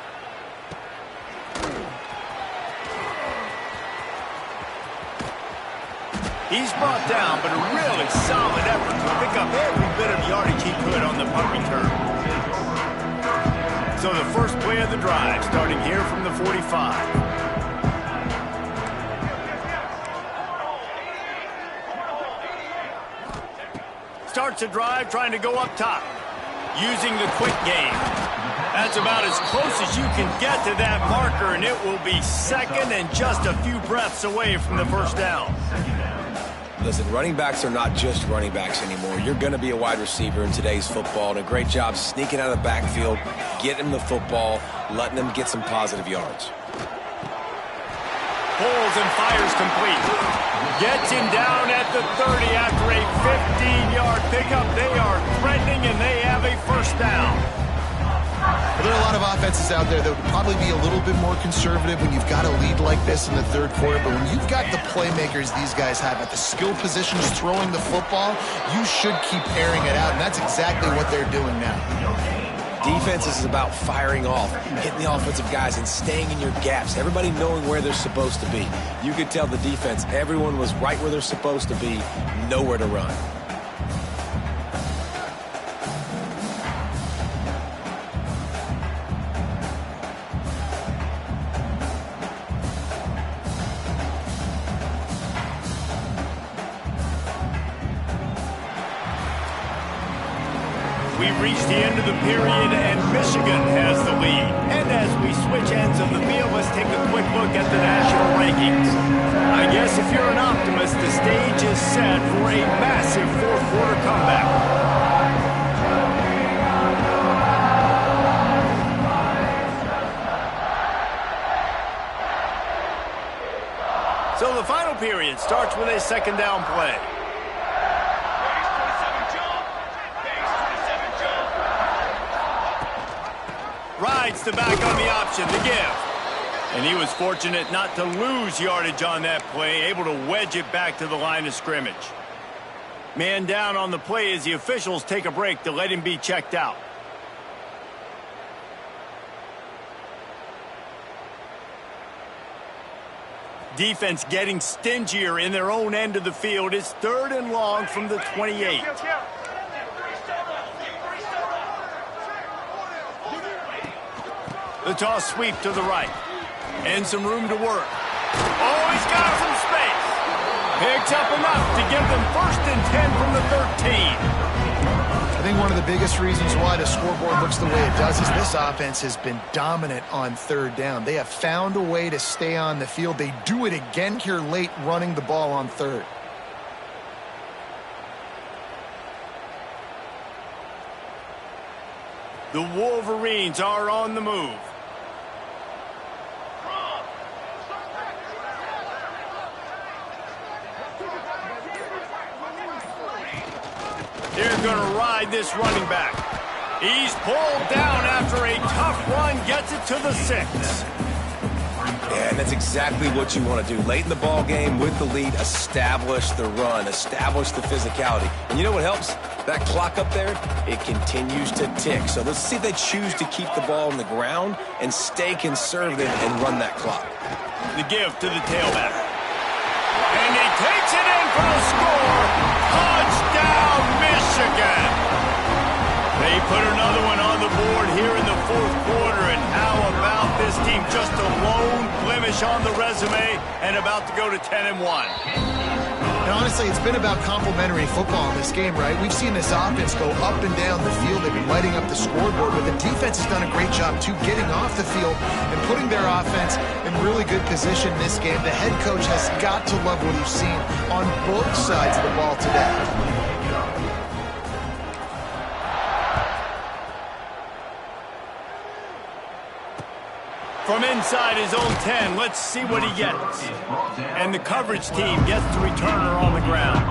He's brought down, but a really solid effort to pick up every bit of yardage he could on the punt return. So the first play of the drive, starting here from the 45. Starts a drive trying to go up top, using the quick game. That's about as close as you can get to that marker, and it will be 2nd and just a few breaths away from the first down.
Listen, running backs are not just running backs anymore. You're going to be a wide receiver in today's football, and a great job sneaking out of the backfield, getting them the football, letting them get some positive yards.
Pulls and fires complete. Gets him down at the 30 after a 15-yard pickup. They are threatening, and they have a first down.
Well, there are a lot of offenses out there that would probably be a little bit more conservative when you've got a lead like this in the 3rd quarter, but when you've got the playmakers these guys have at the skill positions throwing the football, you should keep airing it out, and that's exactly what they're doing now.
Defense is about firing off, hitting the offensive guys, and staying in your gaps. Everybody knowing where they're supposed to be. You could tell the defense, everyone was right where they're supposed to be, nowhere to run.
We've reached the end of the period, and Michigan has the lead. And as we switch ends of the field, let's take a quick look at the national rankings. I guess if you're an optimist, the stage is set for a massive 4th quarter comeback. So the final period starts with a 2nd down play. Rides the back on the option, the give. And he was fortunate not to lose yardage on that play, able to wedge it back to the line of scrimmage. Man down on the play as the officials take a break to let him be checked out. Defense getting stingier in their own end of the field. It's 3rd and long from the 28. The toss sweep to the right. And some room to work. Oh, he's got some space. Picks up enough to give them 1st and 10 from the 13.
I think one of the biggest reasons why the scoreboard looks the way it does is this offense has been dominant on 3rd down. They have found a way to stay on the field. They do it again here late, running the ball on 3rd.
The Wolverines are on the move. They're going to ride this running back. He's pulled down after a tough run, gets it to the 6.
Yeah, and that's exactly what you want to do. Late in the ball game with the lead, establish the run, establish the physicality. And you know what helps? That clock up there, it continues to tick. So let's see if they choose to keep the ball on the ground and stay conservative and run that clock.
The give to the tailback. And he takes it in for the score. Touchdown, Michigan. They put another one on the board here in the 4th quarter. And how about this team? Just a lone blemish on the resume and about to go to 10-1.
And honestly, it's been about complementary football in this game, right? We've seen this offense go up and down the field. They've been lighting up the scoreboard, but the defense has done a great job, too, getting off the field and putting their offense in really good position in this game. The head coach has got to love what he's seen on both sides of the ball today.
From inside his own 10, let's see what he gets. And the coverage team gets the returner on the ground.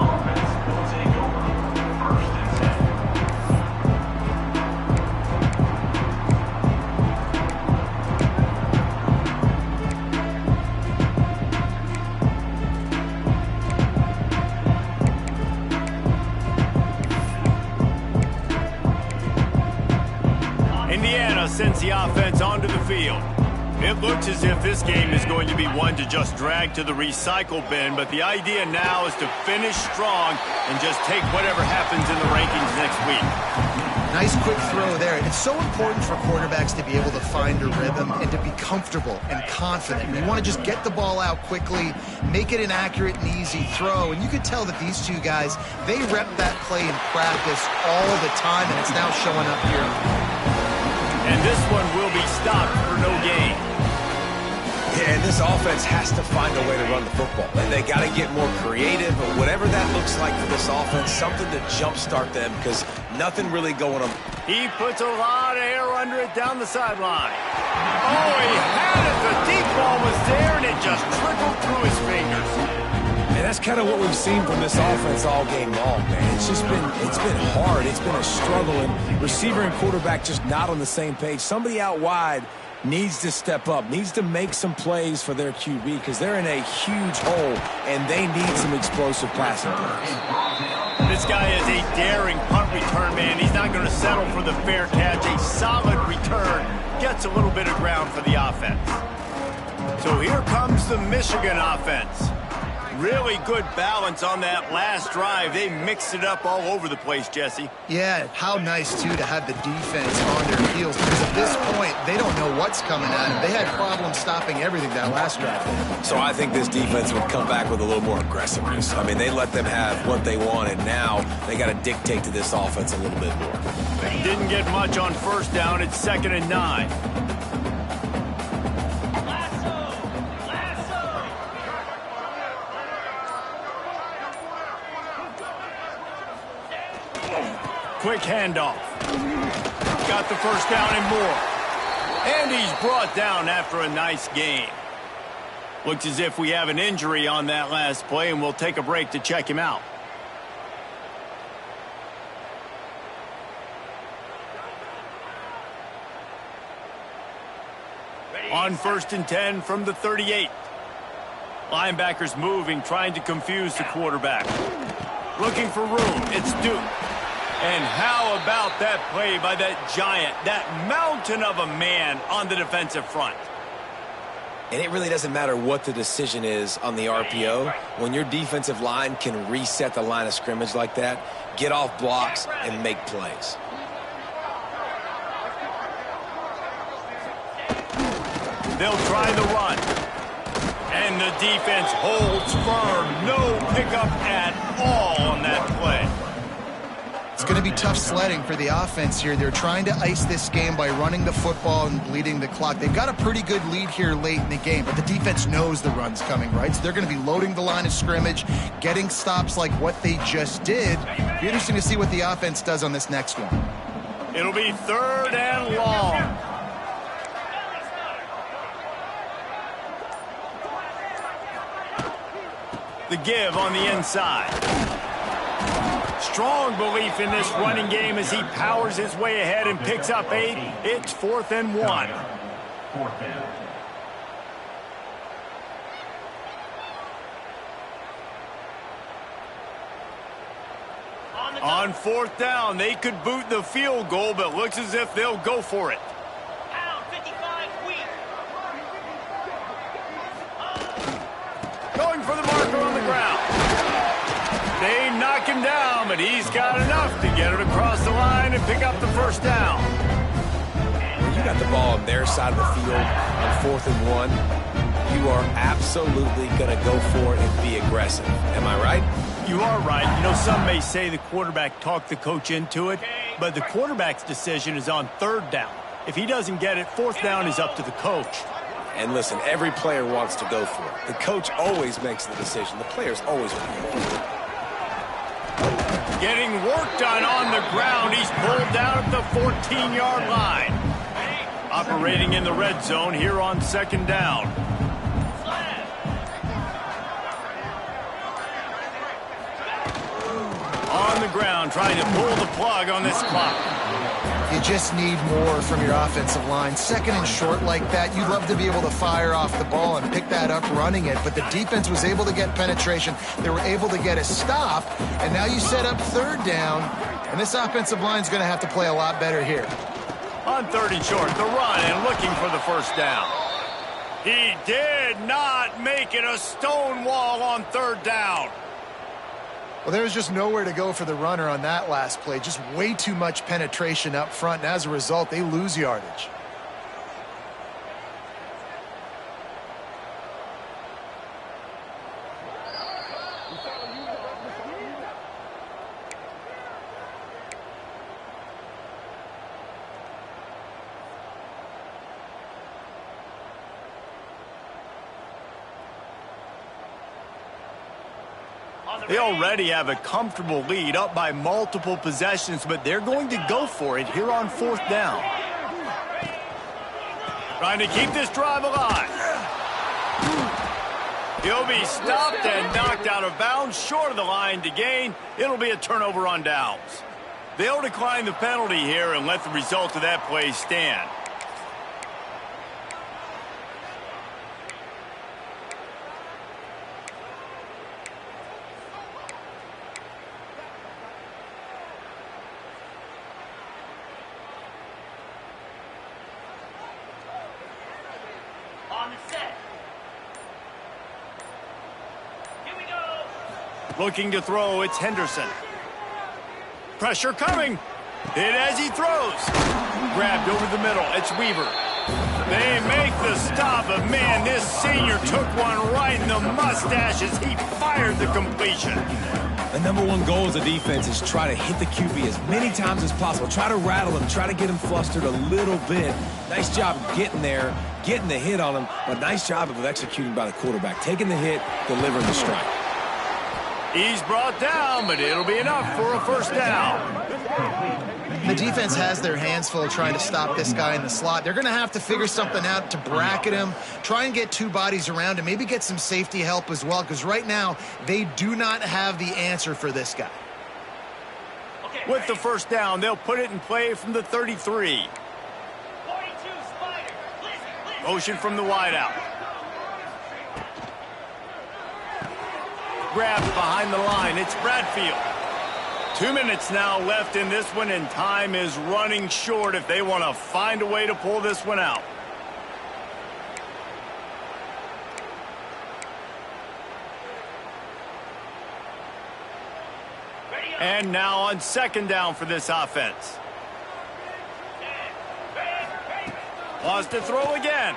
Indiana sends the offense onto the field. It looks as if this game is going to be one to just drag to the recycle bin, but the idea now is to finish strong and just take whatever happens in the rankings next week.
Nice quick throw there. It's so important for quarterbacks to be able to find a rhythm and to be comfortable and confident. You want to just get the ball out quickly, make it an accurate and easy throw, and you could tell that these two guys, they rep that play in practice all the time, and it's now showing up here.
And this one will be stopped for no gain.
Yeah, and this offense has to find a way to run the football. And they got to get more creative, or whatever that looks like for this offense, something to jumpstart them, because nothing really going on.
He puts a lot of air under it down the sideline. Oh, he had it. The deep ball was there, and it just trickled through his fingers.
And that's kind of what we've seen from this offense all game long, man. It's been hard. It's been a struggle, and receiver and quarterback just not on the same page. Somebody out wide needs to step up, needs to make some plays for their QB, because they're in a huge hole, and they need some explosive passing plays.
This guy is a daring punt return man. He's not going to settle for the fair catch. A solid return gets a little bit of ground for the offense. So here comes the Michigan offense. Really good balance on that last drive. They mixed it up all over the place, Jesse.
Yeah, how nice, too, to have the defense on their heels, because at this point, they don't know what's coming at them. They had problems stopping everything that last drive.
So I think this defense would come back with a little more aggressiveness. I mean, they let them have what they wanted. Now they got to dictate to this offense a little bit more.
They didn't get much on first down. It's 2nd and 9. Quick handoff. Got the first down and more. And he's brought down after a nice game. Looks as if we have an injury on that last play, and we'll take a break to check him out. On 1st and 10 from the 38. Linebackers moving, trying to confuse the quarterback. Looking for room. It's Duke. And how about that play by that giant, that mountain of a man on the defensive front?
And it really doesn't matter what the decision is on the RPO. When your defensive line can reset the line of scrimmage like that, get off blocks and make plays.
They'll try the run. And the defense holds firm. No pickup at all on that play.
It's going to be tough sledding for the offense here. They're trying to ice this game by running the football and bleeding the clock. They've got a pretty good lead here late in the game, but the defense knows the run's coming, right? So they're going to be loading the line of scrimmage, getting stops like what they just did. It'll be interesting to see what the offense does on this next one.
It'll be 3rd and long. The give on the inside. Strong belief in this running game as he powers his way ahead and picks up 8. It's 4th and 1.
4th down.
On 4th down, they could boot the field goal, but looks as if they'll go for it.
Pound 55 weak.
Going for the marker on the ground. They knock him down, but he's got enough to get it across the line and pick up the 1st down.
When you got the ball on their side of the field on 4th and 1, you are absolutely going to go for it and be aggressive. Am I right?
You are right. You know, some may say the quarterback talked the coach into it, but the quarterback's decision is on 3rd down. If he doesn't get it, 4th down is up to the coach.
And listen, every player wants to go for it. The coach always makes the decision. The players always want to go for it.
Getting work done on the ground. He's pulled down at the 14-yard line. Operating in the red zone here on 2nd down. On the ground, trying to pull the plug on this clock.
You just need more from your offensive line. 2nd and short like that, you'd love to be able to fire off the ball and pick that up running it, but the defense was able to get penetration. They were able to get a stop, and now you set up 3rd down, and this offensive line is going to have to play a lot better here.
On 3rd and short, the run and looking for the 1st down. He did not make it a stone wall on 3rd down.
Well, there was just nowhere to go for the runner on that last play. Just way too much penetration up front, and as a result, they lose yardage.
They already have a comfortable lead, up by multiple possessions, but they're going to go for it here on 4th down. Trying to keep this drive alive. He'll be stopped and knocked out of bounds, short of the line to gain. It'll be a turnover on downs. They'll decline the penalty here and let the result of that play stand.
On the set. Here we go.
Looking to throw, it's Henderson. Pressure coming. Hit as he throws. Grabbed over the middle, it's Weaver. They make the stop, but man, this senior took one right in the mustache as he fired the completion.
The number one goal as a defense is try to hit the QB as many times as possible. Try to rattle him, try to get him flustered a little bit. Nice job of getting there, getting the hit on him, but nice job of executing by the quarterback. Taking the hit, delivering the strike.
He's brought down, but it'll be enough for a 1st down.
The defense has their hands full trying to stop this guy in the slot. They're going to have to figure something out to bracket him, try and get 2 bodies around him, maybe get some safety help as well, because right now they do not have the answer for this guy.
With the 1st down, they'll put it in play from the 33.
42 Spider. Listen.
Motion from the wideout. Grabbed behind the line. It's Bradfield. 2 minutes now left in this one, and time is running short if they want to find a way to pull this one out. And now on second down for this offense. Wants to throw again.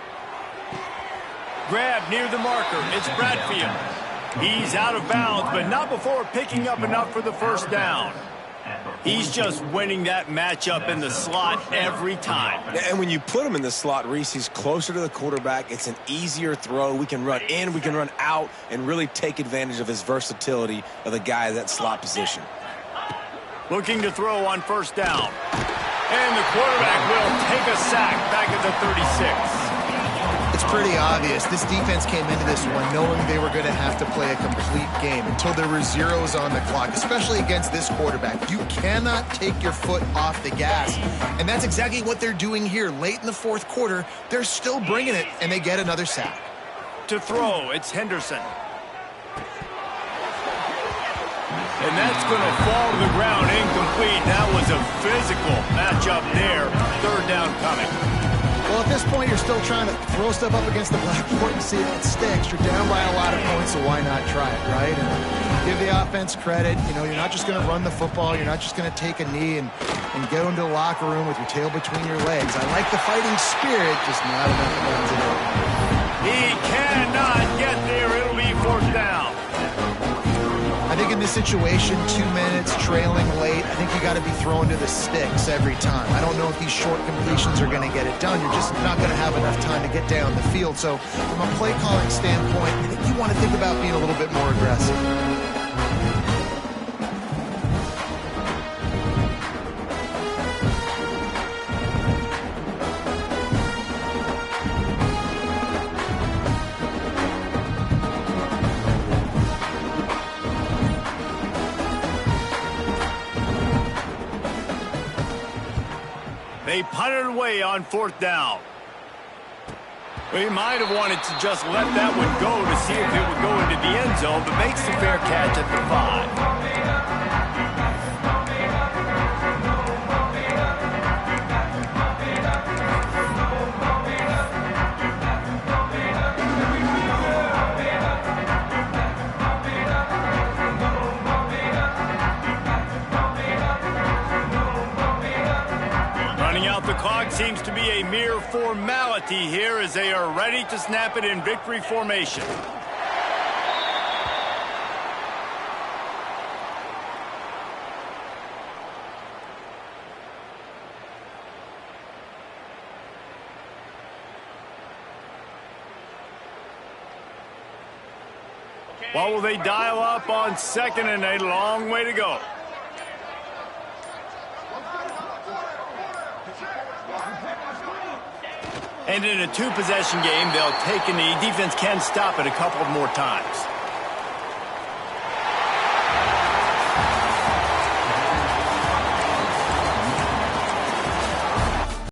Grab near the marker. It's Bradfield. He's out of bounds, but not before picking up enough for the first down. He's just winning that matchup in the slot every time.
And when you put him in the slot, Reese, he's closer to the quarterback. It's an easier throw. We can run in, we can run out, and really take advantage of his versatility of the guy in that slot position.
Looking to throw on first down. And the quarterback will take a sack back at the 36.
It's pretty obvious. This defense came into this one knowing they were going to have to play a complete game until there were zeros on the clock, especially against this quarterback. You cannot take your foot off the gas, and that's exactly what they're doing here. Late in the fourth quarter, they're still bringing it, and they get another sack.
To throw, it's Henderson. And that's going to fall to the ground incomplete. That was a physical matchup there. Third down coming.
Well, at this point, you're still trying to throw stuff up against the blackboard and see if it sticks. You're down by a lot of points, so why not try it, right? And give the offense credit. You know, you're not just going to run the football. You're not just going to take a knee and go into the locker room with your tail between your legs. I like the fighting spirit, just not enough runs it in.
He cannot get there. It'll be fourth down.
I think in this situation, 2 minutes, trailing late, I think you got to be throwing to the sticks every time. I don't know if these short completions are going to get it done. You're just not going to have enough time to get down the field. So from a play calling standpoint, I think you want to think about being a little bit more aggressive.
They punted away on fourth down. We might have wanted to just let that one go to see if it would go into the end zone, but makes the fair catch at the 5. The clock seems to be a mere formality here as they are ready to snap it in victory formation. What will they dial up on second and a long way to go? And in a two-possession game, they'll take a knee. Defense can stop it a couple more times.